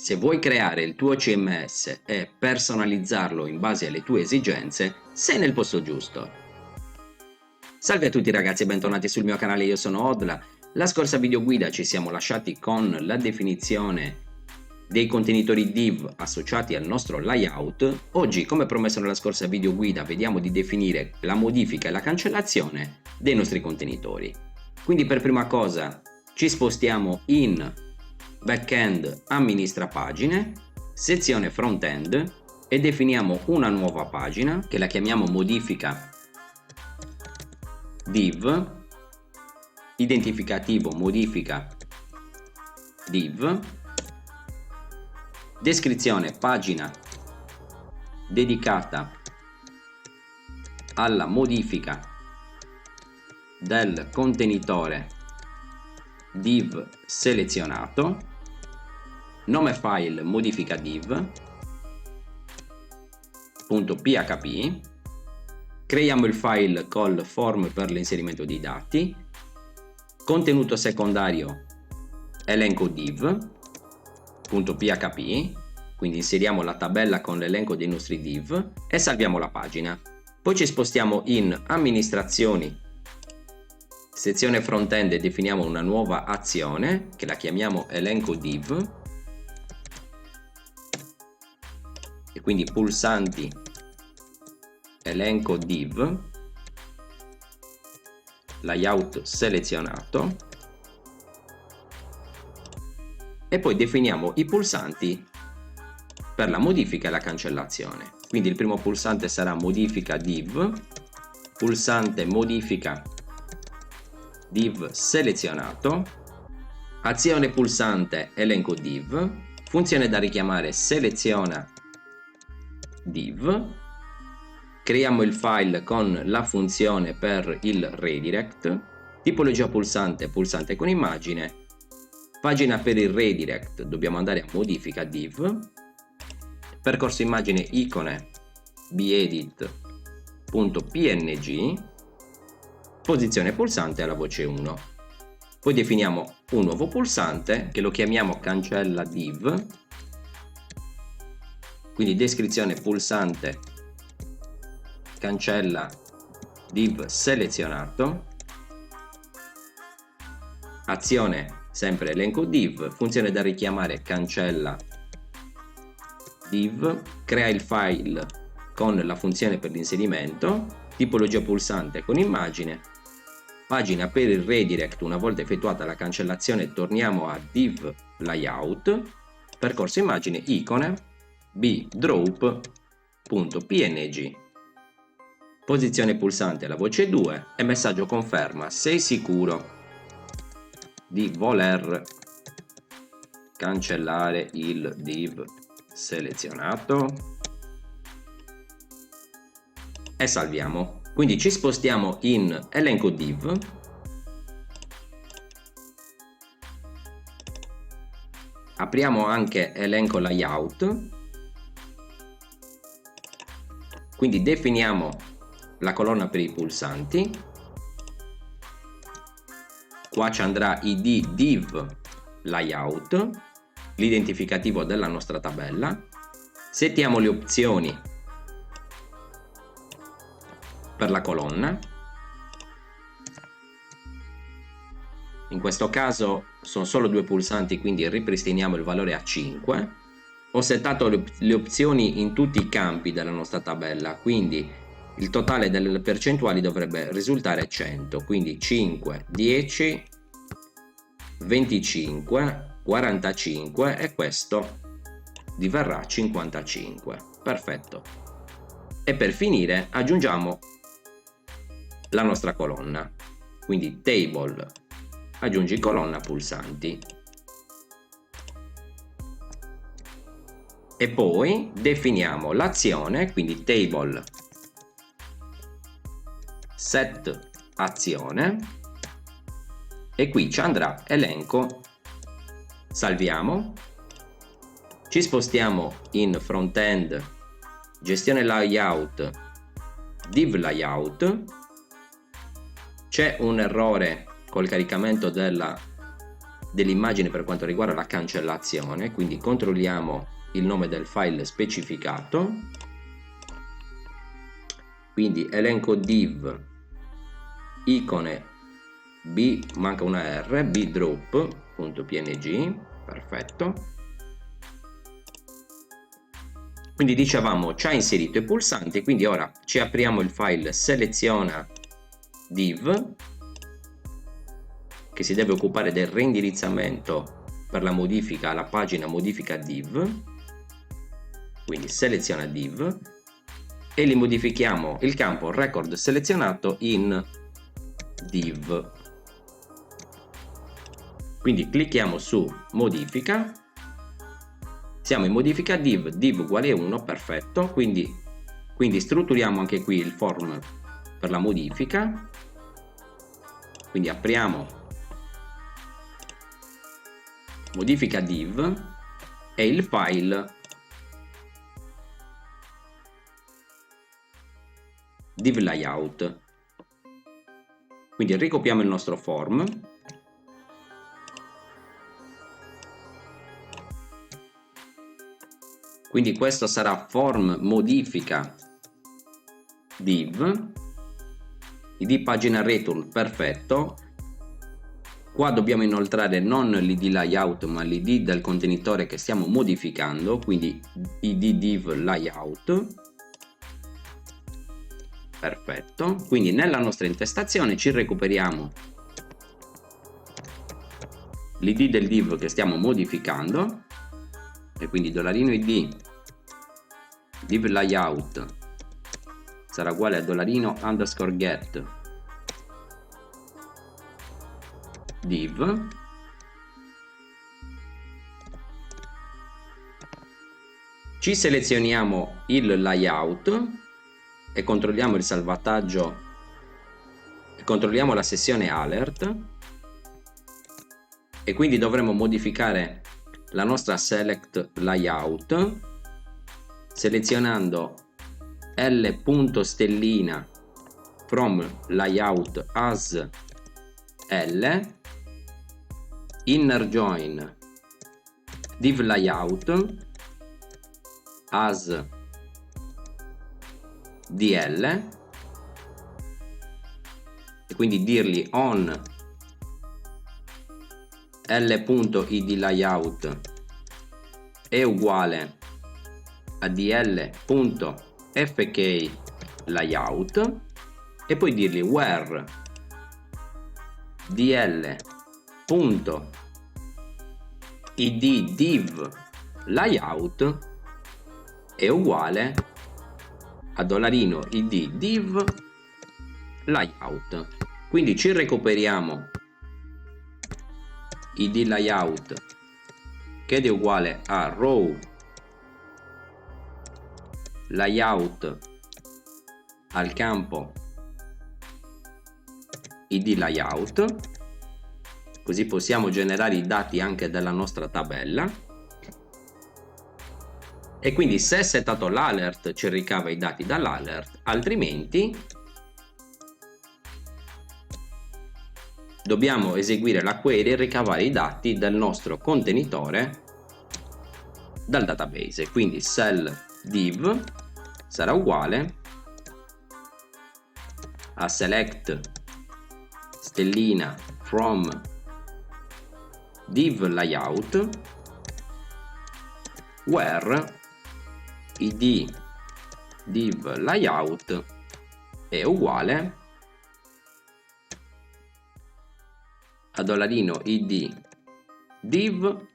Se vuoi creare il tuo CMS e personalizzarlo in base alle tue esigenze, sei nel posto giusto. Salve a tutti ragazzi e bentornati sul mio canale, io sono Odla. La scorsa videoguida ci siamo lasciati con la definizione dei contenitori div associati al nostro layout. Oggi, come promesso nella scorsa videoguida, vediamo di definire la modifica e la cancellazione dei nostri contenitori. Quindi per prima cosa ci spostiamo in backend amministra pagine, sezione frontend e definiamo una nuova pagina che la chiamiamo modifica div, identificativo modifica div, descrizione pagina dedicata alla modifica del contenitore div selezionato, nome file modifica div.php, creiamo il file call form per l'inserimento dei dati, contenuto secondario elenco div.php, quindi inseriamo la tabella con l'elenco dei nostri div e salviamo la pagina. Poi ci spostiamo in amministrazioni, sezione frontend e definiamo una nuova azione che la chiamiamo elenco div e quindi pulsanti elenco div, layout selezionato e poi definiamo i pulsanti per la modifica e la cancellazione. Quindi il primo pulsante sarà modifica div, pulsante modifica div selezionato, azione pulsante elenco div, funzione da richiamare seleziona div, creiamo il file con la funzione per il redirect, tipologia pulsante, pulsante con immagine, pagina per il redirect, dobbiamo andare a modifica div, percorso immagine icone bedit.png, posizione pulsante alla voce 1. Poi definiamo un nuovo pulsante che lo chiamiamo cancella div, quindi descrizione pulsante cancella div selezionato, azione sempre elenco div, funzione da richiamare cancella div, crea il file con la funzione per l'inserimento, tipologia pulsante con immagine, pagina per il redirect, una volta effettuata la cancellazione torniamo a div layout, percorso immagine icone bdrop.png, posizione pulsante alla voce 2 e messaggio conferma sei sicuro di voler cancellare il div selezionato e salviamo. Quindi ci spostiamo in elenco div, apriamo anche elenco layout, quindi definiamo la colonna per i pulsanti, qua ci andrà id div layout, l'identificativo della nostra tabella, settiamo le opzioni per la colonna, in questo caso sono solo due pulsanti quindi ripristiniamo il valore a 5, ho settato le opzioni in tutti i campi della nostra tabella, quindi il totale delle percentuali dovrebbe risultare 100, quindi 5, 10, 25, 45 e questo diverrà 55. Perfetto. E per finire aggiungiamo la nostra colonna, quindi table, aggiungi colonna pulsanti. E poi definiamo l'azione, quindi table set azione e qui ci andrà elenco, salviamo, ci spostiamo in frontend, gestione layout, div layout, c'è un errore col caricamento della dell'immagine per quanto riguarda la cancellazione, quindi controlliamo il nome del file specificato, quindi elenco div icone b, manca una r, bdrop.png, perfetto. Quindi dicevamo ci ha inserito i pulsanti, quindi ora ci apriamo il file seleziona div, che si deve occupare del reindirizzamento per la modifica alla pagina modifica div, quindi seleziona div, e li modifichiamo il campo record selezionato in div. Quindi clicchiamo su modifica, siamo in modifica div, div uguale 1, perfetto, quindi strutturiamo anche qui il form per la modifica, quindi apriamo modifica div e il file div layout, quindi ricopiamo il nostro form, quindi questo sarà form modifica div, id pagina return, perfetto. Qua dobbiamo inoltrare non l'id layout ma l'id del contenitore che stiamo modificando, quindi id div layout, perfetto. Quindi nella nostra intestazione ci recuperiamo l'id del div che stiamo modificando, e quindi $id div layout sarà uguale a $_get div, ci selezioniamo il layout e controlliamo il salvataggio e controlliamo la sessione alert, e quindi dovremo modificare la nostra select layout selezionando l.stellina from layout as l, inner join div layout as dl, e quindi dirgli on l.id layout è uguale a dl.fk layout, e poi dirgli where dl.id div layout è uguale a $id div layout. Quindi ci recuperiamo id layout che è uguale a row layout al campo id layout, così possiamo generare i dati anche della nostra tabella, e quindi se settato l'alert ci ricava i dati dall'alert, altrimenti dobbiamo eseguire la query e ricavare i dati del nostro contenitore dal database. Quindi cell div sarà uguale a select stellina from div layout where id div layout è uguale a $id div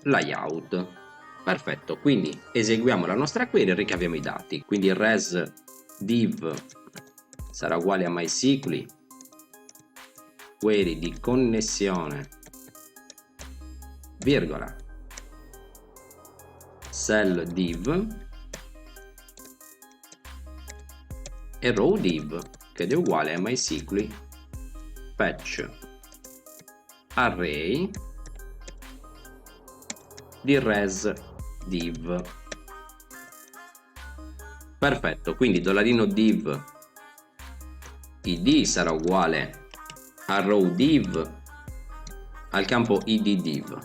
layout. Perfetto, quindi eseguiamo la nostra query e ricaviamo i dati. Quindi res div sarà uguale a MySQL query di connessione virgola cell div e row div che è uguale a MySQL fetch array di res div. Perfetto, quindi $div id sarà uguale a row div al campo id div,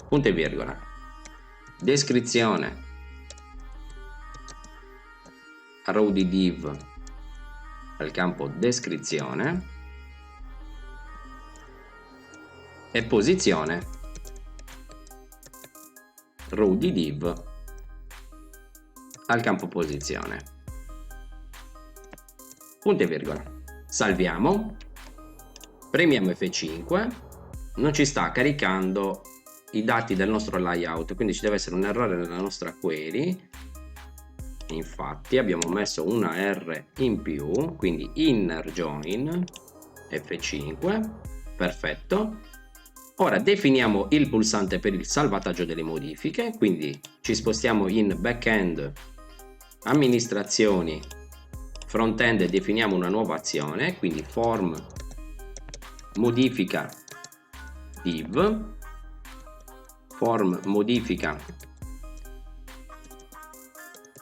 punto e virgola, descrizione, row di div al campo descrizione e posizione, row di div al campo posizione, punto e virgola. Salviamo, premiamo F5, non ci sta caricando i dati del nostro layout, quindi ci deve essere un errore nella nostra query. Infatti abbiamo messo una R in più, quindi inner join F5, perfetto. Ora definiamo il pulsante per il salvataggio delle modifiche, quindi ci spostiamo in backend, amministrazioni, frontend e definiamo una nuova azione, quindi form modifica div, form modifica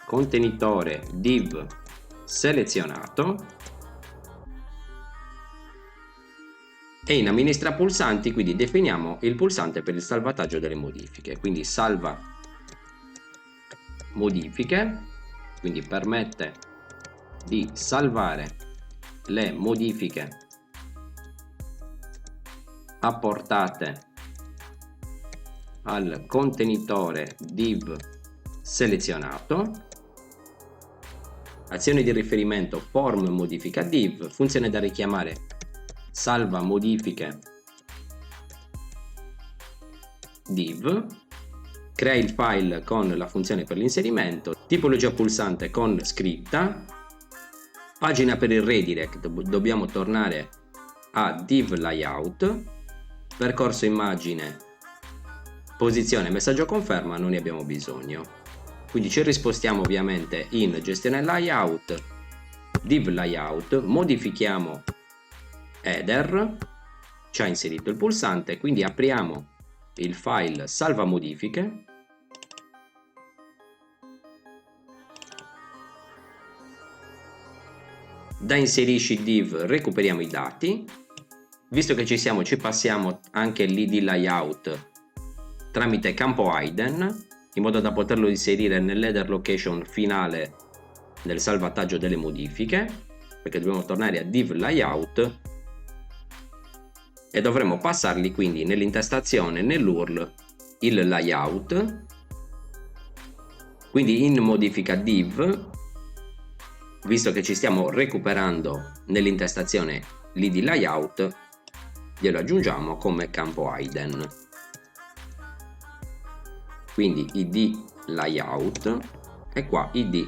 contenitore div selezionato e in amministra pulsanti quindi definiamo il pulsante per il salvataggio delle modifiche, quindi salva modifiche, quindi permette di salvare le modifiche apportate al contenitore div selezionato. Azione di riferimento form modifica div, funzione da richiamare salva modifiche div, crea il file con la funzione per l'inserimento, tipologia pulsante con scritta, pagina per il redirect, dobbiamo tornare a div layout, percorso immagine, posizione, messaggio conferma, non ne abbiamo bisogno. Quindi ci rispostiamo ovviamente in gestione layout, div layout, modifichiamo header, ci ha inserito il pulsante, quindi apriamo il file salva modifiche, da inserisci div recuperiamo i dati, visto che ci siamo ci passiamo anche l'id layout tramite campo hidden, in modo da poterlo inserire nell'header location finale del salvataggio delle modifiche, perché dobbiamo tornare a div layout e dovremo passarli quindi nell'intestazione, nell'URL, il layout, quindi in modifica div, visto che ci stiamo recuperando nell'intestazione l'id layout, glielo aggiungiamo come campo hidden. Quindi id layout e qua id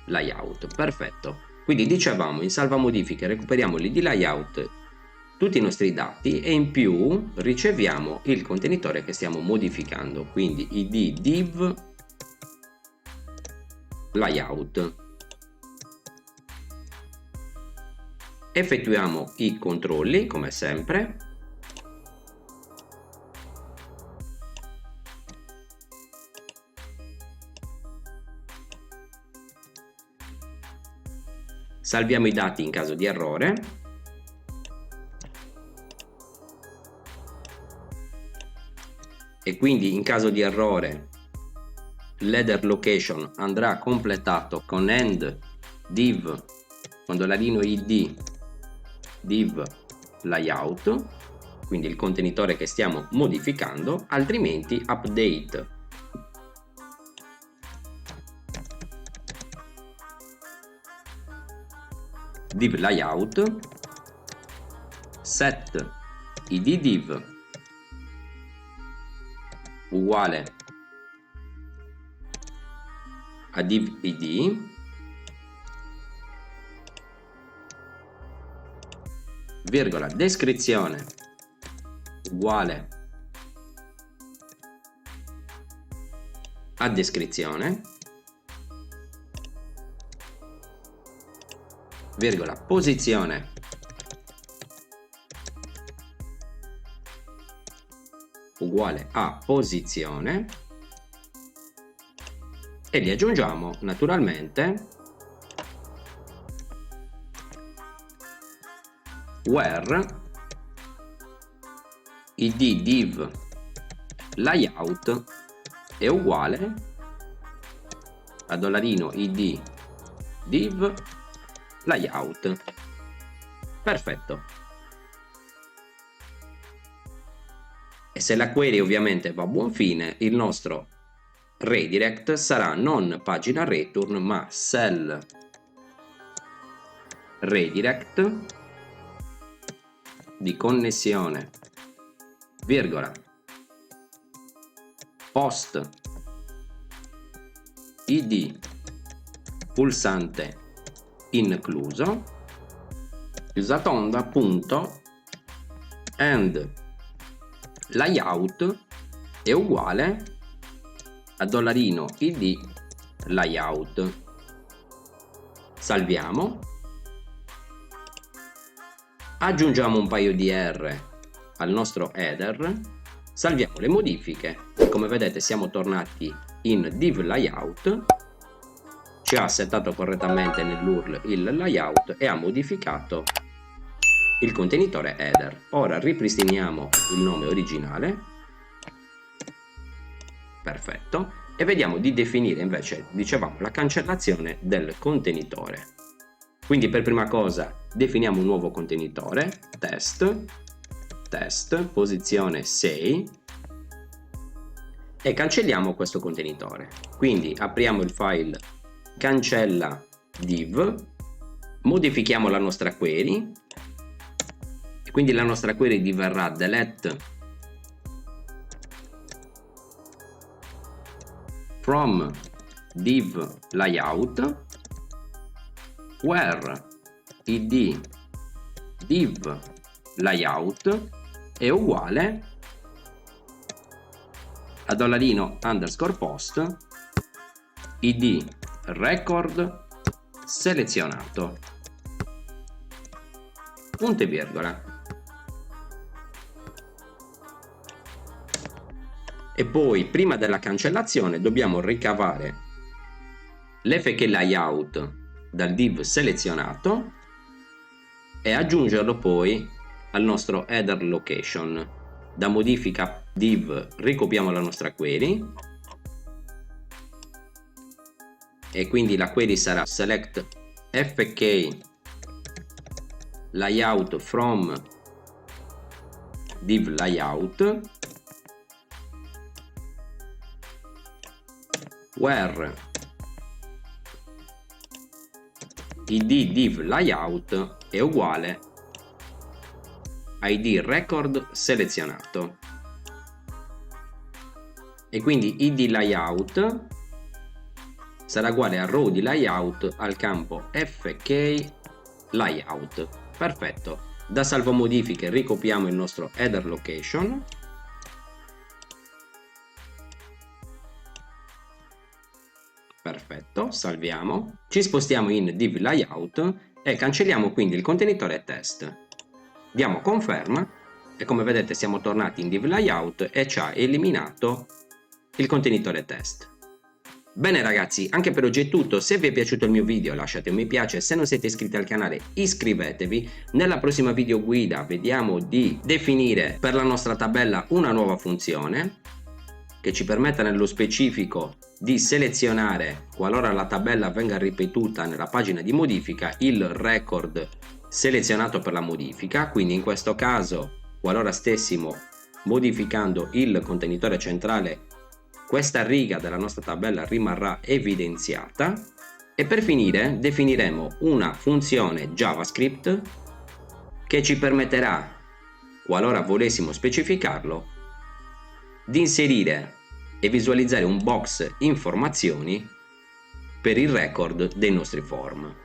layout, perfetto. Quindi dicevamo in salva modifiche recuperiamo l'id layout, tutti i nostri dati e in più riceviamo il contenitore che stiamo modificando, quindi id div layout. Effettuiamo i controlli come sempre. Salviamo i dati in caso di errore. E quindi in caso di errore l'header location andrà completato con end div modularino id div layout, quindi il contenitore che stiamo modificando, altrimenti update div layout set id div uguale a div id virgola descrizione uguale a descrizione virgola posizione uguale a posizione e li aggiungiamo naturalmente where id div layout è uguale a $id div layout. Perfetto. E se la query ovviamente va a buon fine, il nostro redirect sarà non pagina return ma cell redirect di connessione virgola post id pulsante incluso chiusatonda punto and layout è uguale a $id layout. Salviamo, aggiungiamo un paio di R al nostro header, salviamo le modifiche e come vedete siamo tornati in div layout, ci ha settato correttamente nell'URL il layout e ha modificato il contenitore header. Ora ripristiniamo il nome originale, perfetto, e vediamo di definire invece, dicevamo, la cancellazione del contenitore. Quindi per prima cosa definiamo un nuovo contenitore, test, posizione 6, e cancelliamo questo contenitore. Quindi apriamo il file cancella div, modifichiamo la nostra query, e quindi la nostra query diverrà delete from div layout where id div layout è uguale a $_post id record selezionato, punto e virgola. E poi prima della cancellazione dobbiamo ricavare l'fk layout dal div selezionato e aggiungerlo poi al nostro header location. Da modifica div ricopiamo la nostra query e quindi la query sarà select fk layout from div layout where id div layout è uguale a id record selezionato, e quindi id layout sarà uguale a row di layout al campo fk layout. Perfetto. Da salvo modifiche ricopiamo il nostro header location perfetto, salviamo, ci spostiamo in div layout e cancelliamo quindi il contenitore test. Diamo conferma e come vedete siamo tornati in div layout e ci ha eliminato il contenitore test. Bene ragazzi, anche per oggi è tutto. Se vi è piaciuto il mio video lasciate un mi piace, se non siete iscritti al canale iscrivetevi. Nella prossima video guida vediamo di definire per la nostra tabella una nuova funzione che ci permetta nello specifico di selezionare, qualora la tabella venga ripetuta nella pagina di modifica, il record selezionato per la modifica. Quindi in questo caso, qualora stessimo modificando il contenitore centrale, questa riga della nostra tabella rimarrà evidenziata. E per finire definiremo una funzione JavaScript che ci permetterà, qualora volessimo specificarlo, di inserire e visualizzare un box informazioni per il record dei nostri form.